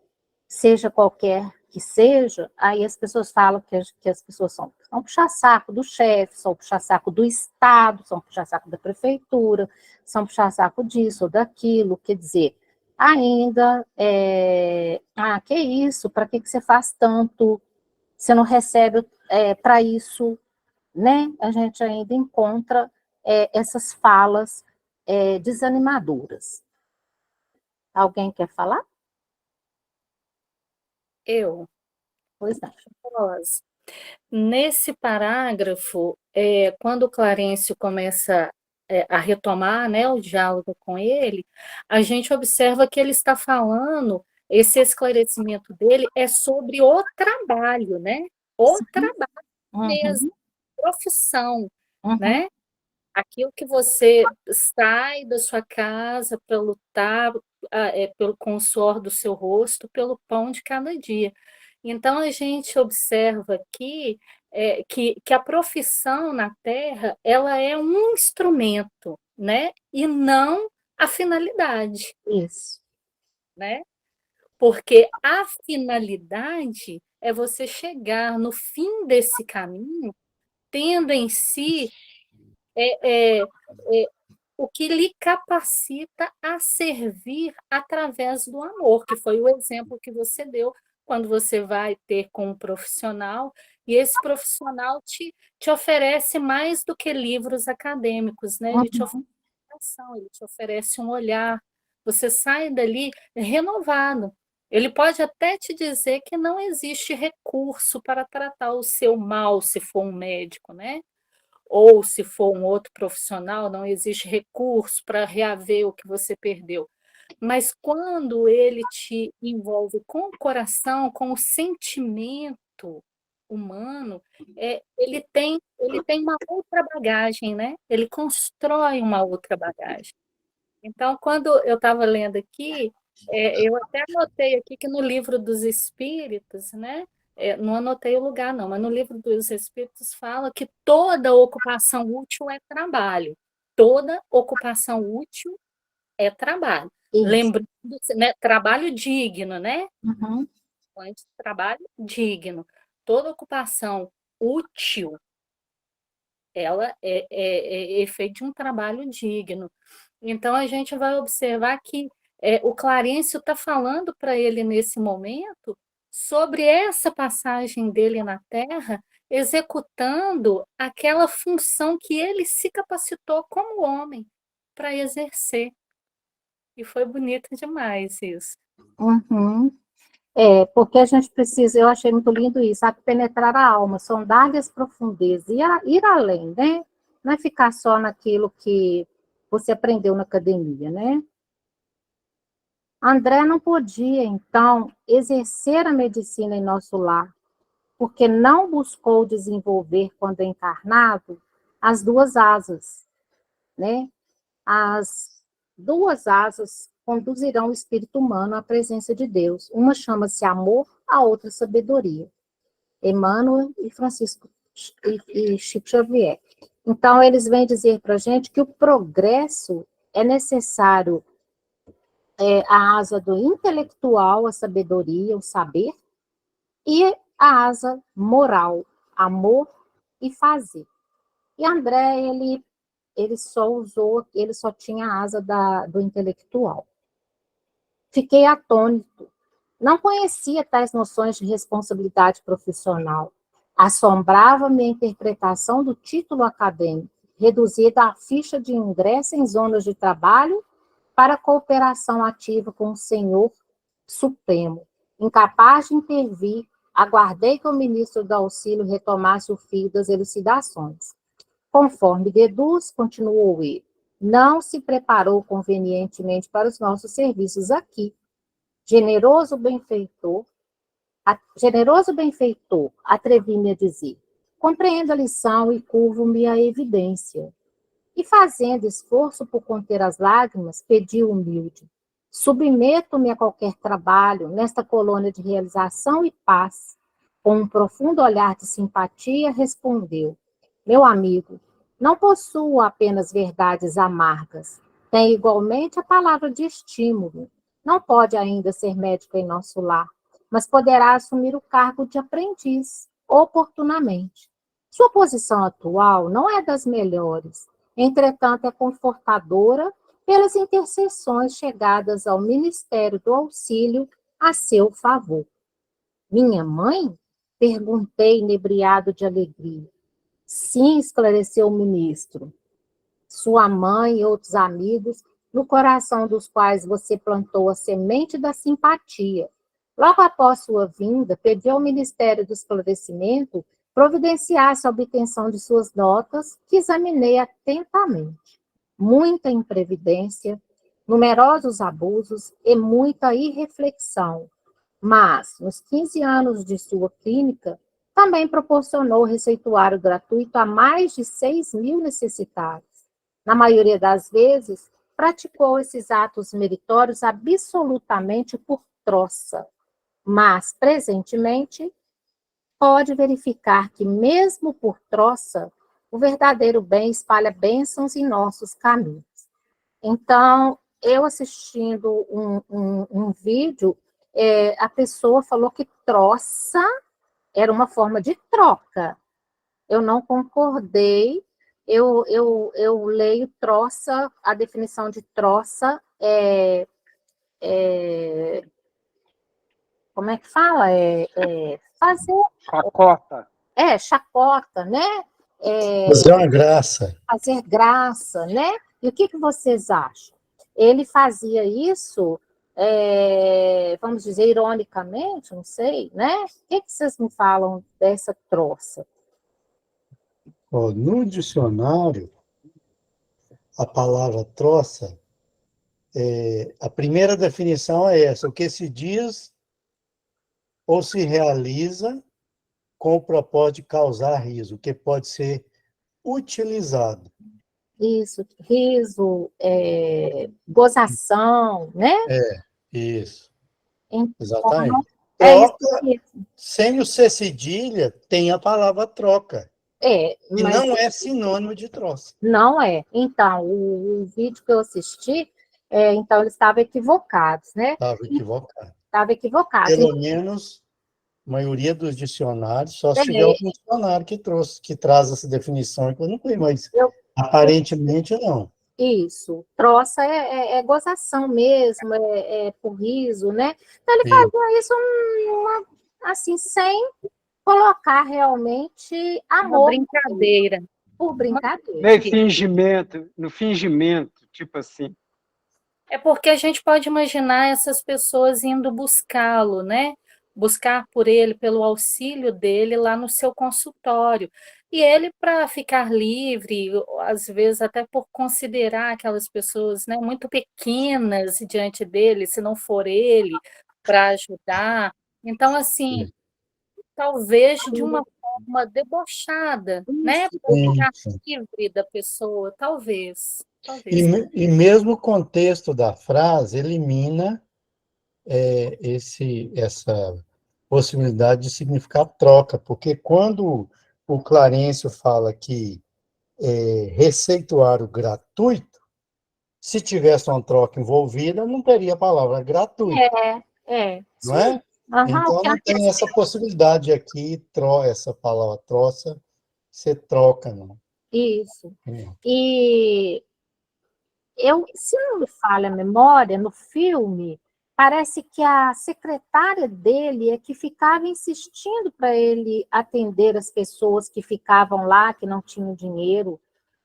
seja qualquer que seja, aí as pessoas falam que as pessoas são puxa-saco do chefe, são puxa-saco do Estado, são puxa-saco da prefeitura, são puxa-saco disso ou daquilo, quer dizer, ainda, que isso, para que você faz tanto, você não recebe para isso, né? A gente ainda encontra essas falas desanimadoras. Alguém quer falar? Eu. Pois não. Nesse parágrafo, quando o Clarencio começa a retomar, né, o diálogo com ele, a gente observa que ele está falando, esse esclarecimento dele é sobre o trabalho, né? O trabalho mesmo, profissão, né? Aquilo que você sai da sua casa para lutar com o suor do seu rosto, pelo pão de cada dia. Então, a gente observa aqui que a profissão na Terra ela é um instrumento, né? E não a finalidade. Isso. Né? Porque a finalidade é você chegar no fim desse caminho tendo em si o que lhe capacita a servir através do amor, que foi o exemplo que você deu quando você vai ter com um profissional, e esse profissional te oferece mais do que livros acadêmicos, né? Ele te oferece ação, ele te oferece um olhar. Você sai dali renovado. Ele pode até te dizer que não existe recurso para tratar o seu mal, se for um médico, né? Ou se for um outro profissional, não existe recurso para reaver o que você perdeu. Mas quando ele te envolve com o coração, com o sentimento humano, ele tem uma outra bagagem, né? Ele constrói uma outra bagagem. Então, quando eu estava lendo aqui, eu até anotei aqui que no livro dos Espíritos, né? Não anotei o lugar, não, mas no livro dos Espíritos fala que toda ocupação útil é trabalho. Toda ocupação útil é trabalho. Isso. Lembrando, né, trabalho digno, né? Uhum. Antes, trabalho digno. Toda ocupação útil, ela é efeito de um trabalho digno. Então, a gente vai observar que o Clarencio está falando para ele nesse momento sobre essa passagem dele na Terra, executando aquela função que ele se capacitou como homem para exercer. E foi bonito demais isso. Uhum. Porque a gente precisa, eu achei muito lindo isso, sabe? Penetrar a alma, sondar-lhe as profundezas, ir além, né? Não é ficar só naquilo que você aprendeu na academia, né? André não podia, então, exercer a medicina em nosso lar, porque não buscou desenvolver, quando encarnado, as duas asas, né? As duas asas conduzirão o espírito humano à presença de Deus. Uma chama-se amor, a outra sabedoria. Emmanuel e Francisco e Chico Xavier. Então, eles vêm dizer para a gente que o progresso é necessário a asa do intelectual, a sabedoria, o saber, e a asa moral, amor e fazer. E André, ele só tinha a asa do intelectual. Fiquei atônito. Não conhecia tais noções de responsabilidade profissional. Assombrava-me a interpretação do título acadêmico, reduzida à ficha de ingresso em zonas de trabalho para cooperação ativa com o Senhor Supremo. Incapaz de intervir, aguardei que o ministro do Auxílio retomasse o fio das elucidações. Conforme deduz, continuou ele, não se preparou convenientemente para os nossos serviços aqui. Generoso benfeitor, atrevi-me a dizer, compreendo a lição e curvo-me à evidência. E fazendo esforço por conter as lágrimas, pedi humilde, submeto-me a qualquer trabalho nesta colônia de realização e paz. Com um profundo olhar de simpatia, respondeu, meu amigo, não possuo apenas verdades amargas, tenho igualmente a palavra de estímulo. Não pode ainda ser médico em nosso lar, mas poderá assumir o cargo de aprendiz, oportunamente. Sua posição atual não é das melhores, entretanto é confortadora pelas intercessões chegadas ao Ministério do Auxílio a seu favor. Minha mãe? Perguntei, inebriado de alegria. Sim, esclareceu o ministro. Sua mãe e outros amigos, no coração dos quais você plantou a semente da simpatia. Logo após sua vinda, pedi ao Ministério do Esclarecimento providenciasse a obtenção de suas notas, que examinei atentamente. Muita imprevidência, numerosos abusos e muita irreflexão. Mas, nos 15 anos de sua clínica, também proporcionou receituário gratuito a mais de 6.000 necessitados. Na maioria das vezes, praticou esses atos meritórios absolutamente por troça. Mas, presentemente, pode verificar que, mesmo por troça, o verdadeiro bem espalha bênçãos em nossos caminhos. Então, eu assistindo um vídeo, a pessoa falou que troça era uma forma de troca. Eu não concordei. Eu leio troça, a definição de troça como é que fala? Fazer... Chacota. Chacota, né? Fazer uma graça. Fazer graça, né? E o que vocês acham? Ele fazia isso, vamos dizer, ironicamente, não sei, né? O que vocês me falam dessa troça? No dicionário, a palavra troça, a primeira definição é essa: o que se diz ou se realiza com o propósito de causar riso, que pode ser utilizado. Isso, riso, gozação, né? Isso, Então, exatamente. é isso Troca, mesmo. sem o C cedilha, tem a palavra troca. E Mas não é sinônimo de troça. não é. Então, o vídeo que eu assisti, então eles estavam equivocados, né? Estava equivocado. Estava equivocado. Pelo menos, a maioria dos dicionários, só se É. tiver algum dicionário que traz essa definição, que eu não conheço, mas aparentemente não. Isso. Troça é gozação mesmo, por riso, né? Então, ele E fazia isso assim, sem colocar realmente Uma amor brincadeira. por brincadeira. No fingimento, tipo assim. É porque a gente pode imaginar essas pessoas indo buscá-lo, né? Buscar por ele, pelo auxílio dele lá no seu consultório. E ele, para ficar livre, às vezes até por considerar aquelas pessoas, né, muito pequenas diante dele, se não for ele para ajudar. Então, assim, talvez de uma forma debochada, né? Para ficar livre da pessoa, talvez. E mesmo o contexto da frase elimina essa possibilidade de significar troca, porque quando o Clarencio fala que receituário gratuito, se tivesse uma troca envolvida, não teria a palavra gratuito, não é? Então, não tem essa possibilidade aqui, essa palavra troça, você troca, não. Isso. E se não me falha a memória, no filme, parece que a secretária dele é que ficava insistindo para ele atender as pessoas que ficavam lá, que não tinham dinheiro.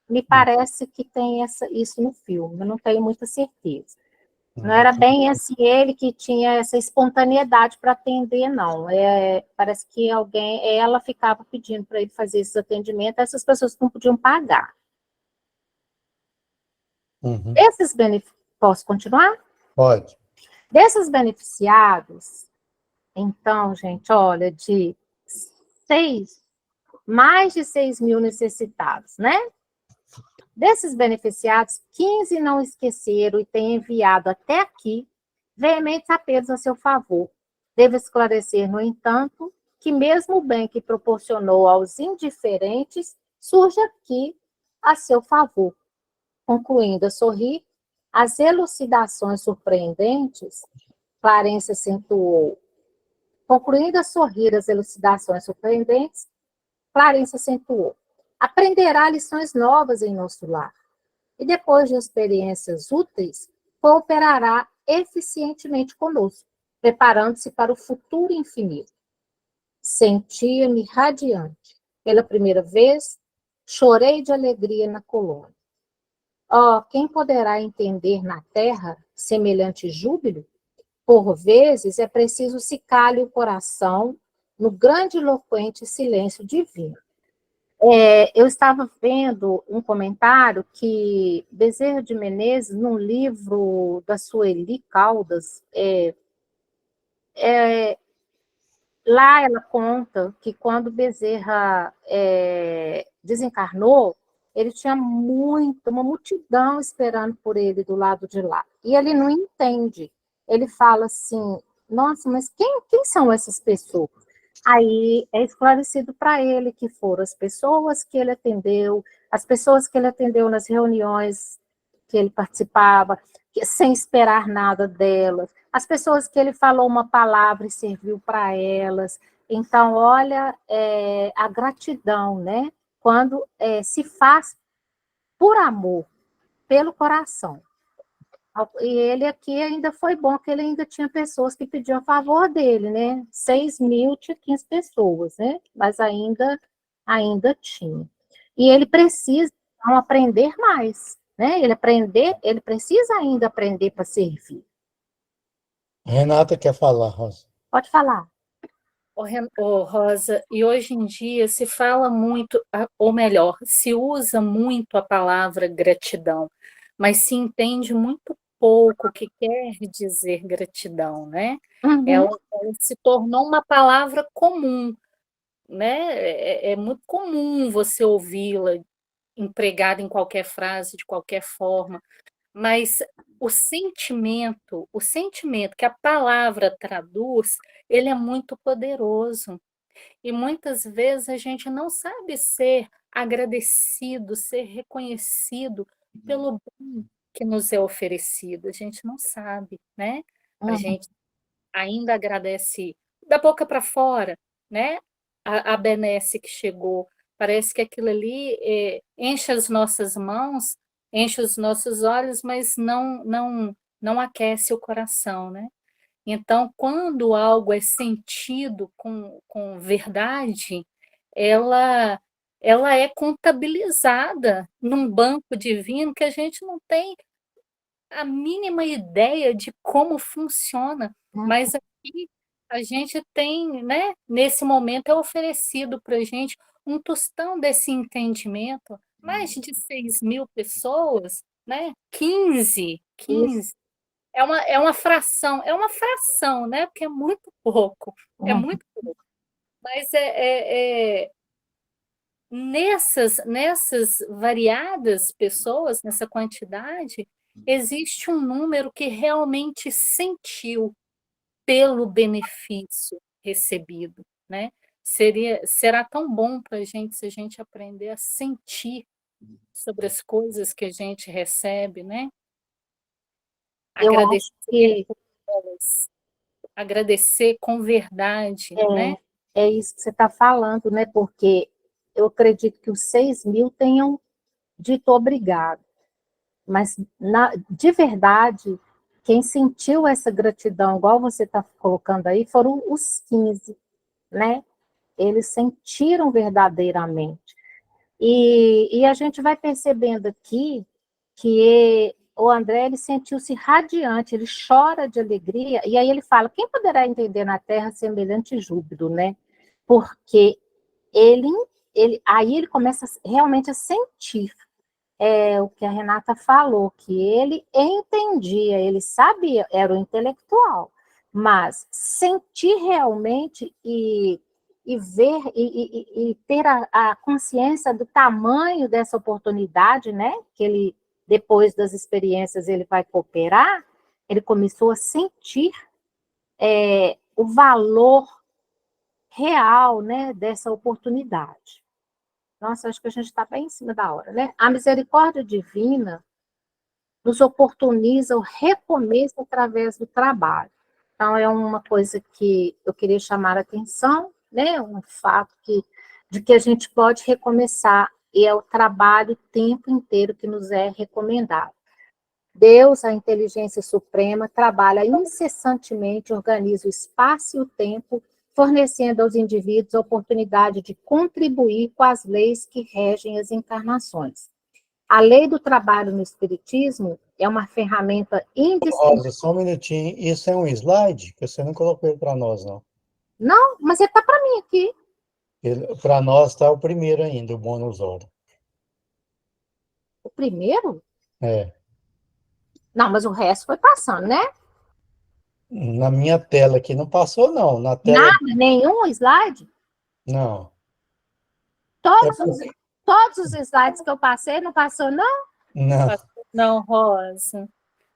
Me parece que tem isso no filme, eu não tenho muita certeza. Não era bem assim ele que tinha essa espontaneidade para atender, não. Parece que ela ficava pedindo para ele fazer esses atendimentos, essas pessoas não podiam pagar. Uhum. Posso continuar? Pode. Desses beneficiados, então, gente, olha, mais de 6 mil necessitados, né? Desses beneficiados, 15 não esqueceram e têm enviado até aqui veementes apelos a seu favor. Devo esclarecer, no entanto, que mesmo o bem que proporcionou aos indiferentes surge aqui a seu favor. Concluindo a sorrir, as elucidações surpreendentes, Clarence acentuou. Concluindo a sorrir as elucidações surpreendentes, Clarence acentuou. Aprenderá lições novas em nosso lar. E depois de experiências úteis, cooperará eficientemente conosco, preparando-se para o futuro infinito. Sentia-me radiante. Pela primeira vez, chorei de alegria na colônia. Oh, quem poderá entender na terra semelhante júbilo? Por vezes é preciso se calhe o coração no grandiloquente silêncio divino. Eu estava vendo um comentário que Bezerra de Menezes, num livro da Sueli Caldas, lá ela conta que quando Bezerra desencarnou, ele tinha uma multidão esperando por ele do lado de lá. E ele não entende. Ele fala assim, nossa, mas quem são essas pessoas? Aí é esclarecido para ele que foram as pessoas que ele atendeu, as pessoas que ele atendeu nas reuniões que ele participava, sem esperar nada delas, as pessoas que ele falou uma palavra e serviu para elas. Então, olha a gratidão, né? Quando se faz por amor, pelo coração. E ele aqui ainda foi bom, que ele ainda tinha pessoas que pediam a favor dele, né? 6.000 tinha 15 pessoas, né? Mas ainda tinha. E ele precisa então, aprender mais, né? Ele precisa ainda aprender para servir. Renata quer falar, Rosa. Pode falar. Rosa, e hoje em dia se fala muito, ou melhor, se usa muito a palavra gratidão, mas se entende muito pouco o que quer dizer gratidão, né? Uhum. Ela se tornou uma palavra comum, né? É muito comum você ouvi-la empregada em qualquer frase, de qualquer forma, mas o sentimento que a palavra traduz, ele é muito poderoso. E muitas vezes a gente não sabe ser agradecido, ser reconhecido pelo bem que nos é oferecido. A gente não sabe, né? A Uhum. gente ainda agradece da boca para fora, né? A benesse que chegou. Parece que aquilo ali enche as nossas mãos, enche os nossos olhos, mas não aquece o coração, né? Então, quando algo é sentido com verdade, ela, ela é contabilizada num banco divino que a gente não tem a mínima ideia de como funciona, mas aqui a gente tem, né? Nesse momento é oferecido para a gente um tostão desse entendimento, mais de 6.000 pessoas, né? 15, Isso. 15. É uma fração, né? Porque é muito pouco, é Uhum. muito pouco. Mas nessas variadas pessoas, nessa quantidade, existe um número que realmente sentiu pelo benefício recebido, né? Será tão bom para a gente se a gente aprender a sentir sobre as coisas que a gente recebe, né? Eu acho Agradecer que por elas, agradecer com verdade, né? é isso que você está falando, né? Porque eu acredito que os 6.000 tenham dito obrigado. Mas, de verdade, quem sentiu essa gratidão, igual você está colocando aí, foram os 15, né? Eles sentiram verdadeiramente. E a gente vai percebendo aqui que o André ele sentiu-se radiante, ele chora de alegria, e aí ele fala: quem poderá entender na terra semelhante júbilo, né? Porque ele, aí ele começa realmente a sentir o que a Renata falou, que ele entendia, ele sabia, era o intelectual, mas sentir realmente e ver e ter a consciência do tamanho dessa oportunidade, né? Que ele, depois das experiências, ele vai cooperar, ele começou a sentir o valor real, né, dessa oportunidade. Nossa, acho que a gente está bem em cima da hora, né? A misericórdia divina nos oportuniza o recomeço através do trabalho. Então, é uma coisa que eu queria chamar a atenção, né? Um fato de que a gente pode recomeçar, e é o trabalho o tempo inteiro que nos é recomendado. Deus, a inteligência suprema, trabalha incessantemente, organiza o espaço e o tempo, fornecendo aos indivíduos a oportunidade de contribuir com as leis que regem as encarnações. A lei do trabalho no Espiritismo é uma ferramenta indispensável. Rosa, só um minutinho. Isso é um slide que você não colocou para nós, não. Não, mas ele está para mim aqui. Para nós está o primeiro ainda, o bônus hora. O primeiro? É. Não, mas o resto foi passando, né? Na minha tela aqui não passou, não. Na tela. Nada, nenhum slide. Não. Todos os slides que eu passei, não passou, não? Não. Não, Rosa.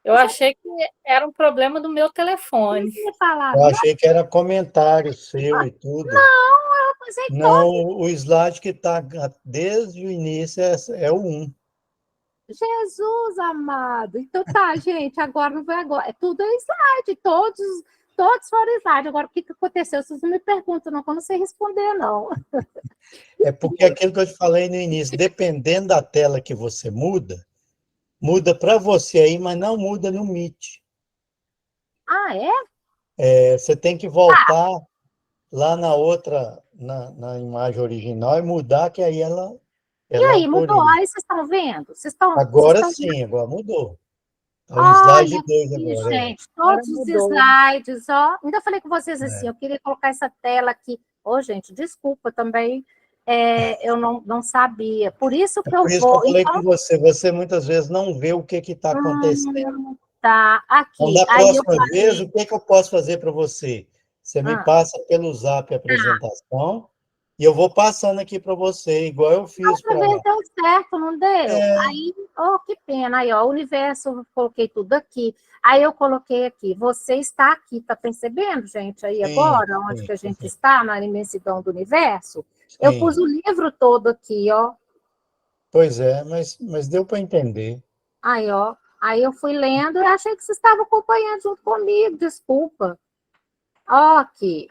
Eu achei que era um problema do meu telefone. Eu achei que era comentário seu e tudo. Não, eu passei não, o slide que está desde o início é o 1. Jesus amado. Então tá, gente, agora não vai agora. É tudo slide, todos foram slide. Agora, o que aconteceu? Vocês não me perguntam, não, que eu não sei responder, não. É porque aquilo que eu te falei no início, dependendo da tela que você muda, muda para você aí, mas não muda no Meet. Ah, é? Você tem que voltar lá na outra, na imagem original e mudar, que aí ela E aí, mudou? autoriza. Aí vocês estão vendo? Vocês Agora estão vendo? sim, agora mudou. É o Olha slide 2 aqui, agora, gente, Agora todos os mudou. slides, ó. Ainda falei com vocês assim, É. eu queria colocar essa tela aqui. Ô, gente, desculpa também, eu não sabia. Por isso que eu Por isso que eu vou. falei com Então, você muitas vezes não vê o que está acontecendo. tá, Então, aqui. da Aí eu próxima vez, falei, o que eu posso fazer para você? Você me ah, passa pelo Zap a apresentação e eu vou passando aqui para você, igual eu fiz outra para... vez deu certo, não deu? Aí, oh, que pena. Aí, ó, o universo, eu coloquei tudo aqui. Aí eu coloquei aqui, você está aqui, tá percebendo, gente, aí Sim, agora, onde sim, que a gente sim, está, na imensidão do universo? Eu pus sim. o livro todo aqui, ó. Pois é, mas deu para entender. Aí, ó. Aí eu fui lendo e achei que você estava acompanhando junto comigo, desculpa. Ó, aqui.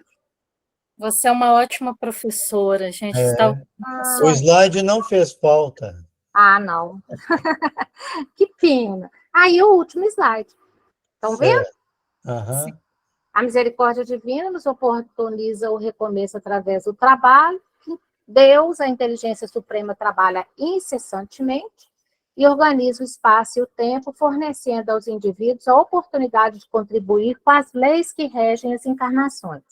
Você é uma ótima professora, a gente está ouvindo a O sua. slide não fez falta. Ah, não. Que pena. Aí o último slide. Estão vendo? Certo. Aham. A misericórdia divina nos oportuniza o recomeço através do trabalho. Deus, a inteligência suprema, trabalha incessantemente e organiza o espaço e o tempo, fornecendo aos indivíduos a oportunidade de contribuir com as leis que regem as encarnações.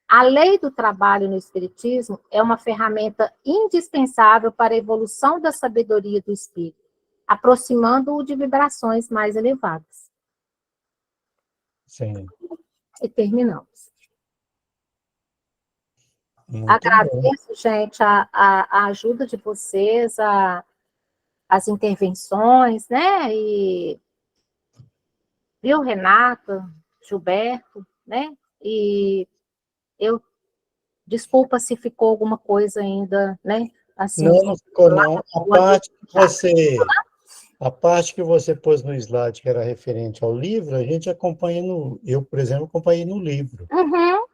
A lei do trabalho no Espiritismo é uma ferramenta indispensável para a evolução da sabedoria do espírito, aproximando-o de vibrações mais elevadas. Sim. E terminamos. Muito bom. Agradeço, gente, a ajuda de vocês, as intervenções, né? E viu, Renata, Gilberto, né? E eu desculpa se ficou alguma coisa ainda, né? Assim, Não, não ficou, não. lá. A parte que você pôs no slide, que era referente ao livro, a gente acompanha no... Eu, por exemplo, acompanhei no livro. Uhum,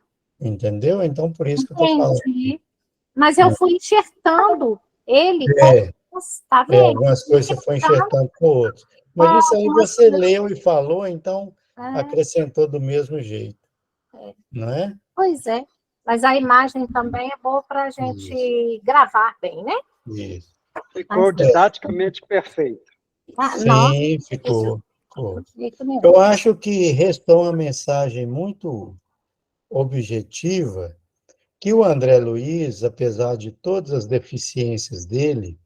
Entendeu? Então, por isso que eu estou falando. entendi. Mas eu fui enxertando ele com É, tá vendo? algumas coisas você foi Enxertando enxertando com outras. com Mas isso aí algumas você coisas. leu e falou, então É, acrescentou do mesmo jeito, não é? pois é. Mas a imagem também é boa para a Isso, gente gravar bem, né? isso. Ficou didaticamente perfeito. Nossa, Sim, isso, ficou. de jeito nenhum. Eu acho que restou uma mensagem muito objetiva, que o André Luiz, apesar de todas as deficiências dele,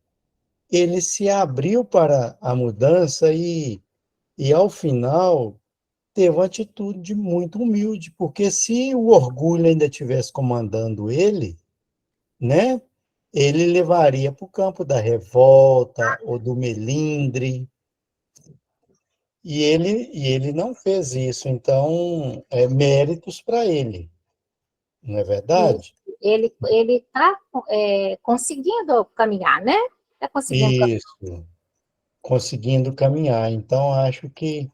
ele se abriu para a mudança e ao final, teve uma atitude muito humilde, porque se o orgulho ainda estivesse comandando ele, né, ele levaria para o campo da revolta ou do melindre, e ele não fez isso, então, méritos para ele, não é E verdade? ele está conseguindo caminhar, né? Está conseguindo caminhar. Isso, conseguindo caminhar. Então, acho que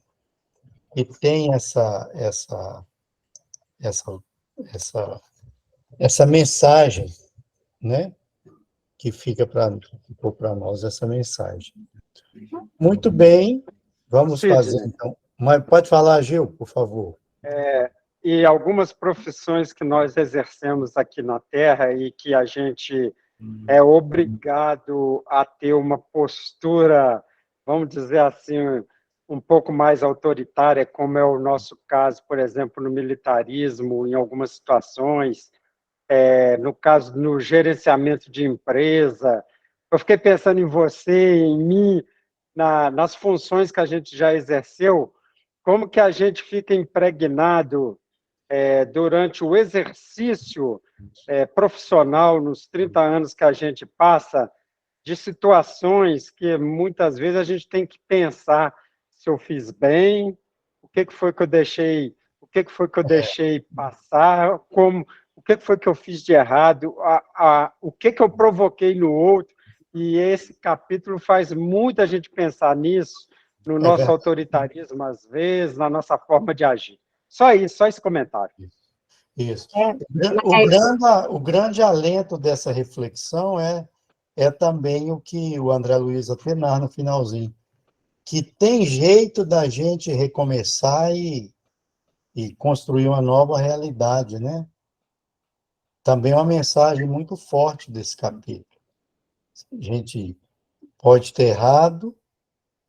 tem essa, essa, essa mensagem, né? Que ficou para nós essa mensagem. Muito bem, vamos fazer Sidney, então. Mas pode falar, Gil, por favor. e algumas profissões que nós exercemos aqui na Terra e que a gente é obrigado a ter uma postura, vamos dizer assim, um pouco mais autoritária, como é o nosso caso, por exemplo, no militarismo, em algumas situações, no caso, no gerenciamento de empresa. Eu fiquei pensando em você, em mim, nas funções que a gente já exerceu, como que a gente fica impregnado durante o exercício profissional, nos 30 anos que a gente passa, de situações que muitas vezes a gente tem que pensar se eu fiz bem, o que foi que eu deixei, o que foi que eu deixei passar, o que foi que eu fiz de errado, o que eu provoquei no outro, e esse capítulo faz muita gente pensar nisso, no É nosso verdade. autoritarismo, às vezes, na nossa forma de agir. Só isso, só esse comentário. Isso. É, O grande alento dessa reflexão é também o que o André Luiz apenas no finalzinho. que tem jeito da gente recomeçar e construir uma nova realidade, né? Também é uma mensagem muito forte desse capítulo. A gente pode ter errado,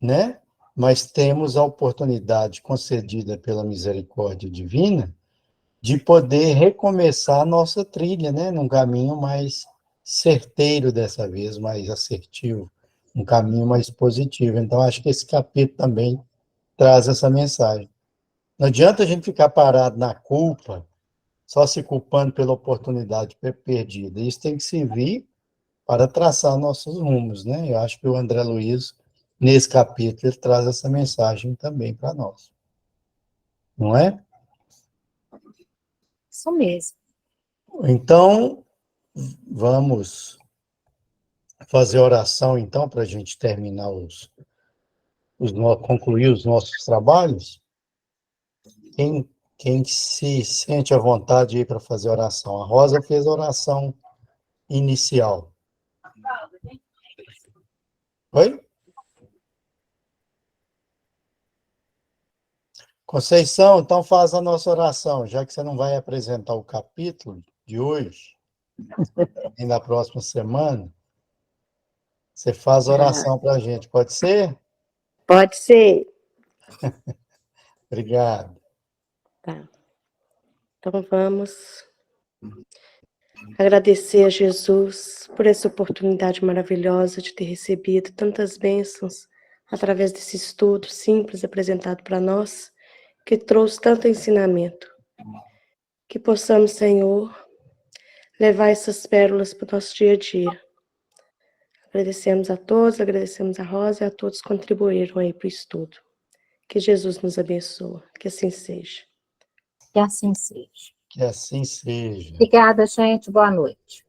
né? Mas temos a oportunidade concedida pela misericórdia divina de poder recomeçar a nossa trilha, né? Num caminho mais certeiro dessa vez, mais assertivo, um caminho mais positivo. Então, acho que esse capítulo também traz essa mensagem. Não adianta a gente ficar parado na culpa, só se culpando pela oportunidade perdida. Isso tem que servir para traçar nossos rumos, né? Eu acho que o André Luiz, nesse capítulo, ele traz essa mensagem também para nós. Não é? Isso mesmo. Então, vamos fazer oração, então, para a gente terminar concluir os nossos trabalhos. Quem se sente à vontade aí para fazer oração? A Rosa fez a oração inicial. Oi? Conceição, então faz a nossa oração, já que você não vai apresentar o capítulo de hoje, nem da próxima semana, você faz a oração para a gente, pode ser? Pode ser. Obrigado. Tá. Então vamos agradecer a Jesus por essa oportunidade maravilhosa de ter recebido tantas bênçãos através desse estudo simples apresentado para nós, que trouxe tanto ensinamento. Que possamos, Senhor, levar essas pérolas para o nosso dia a dia. Agradecemos a todos, agradecemos a Rosa e a todos que contribuíram aí para o estudo. Que Jesus nos abençoe, que assim seja. Que assim seja. Que assim seja. Obrigada, gente. Boa noite.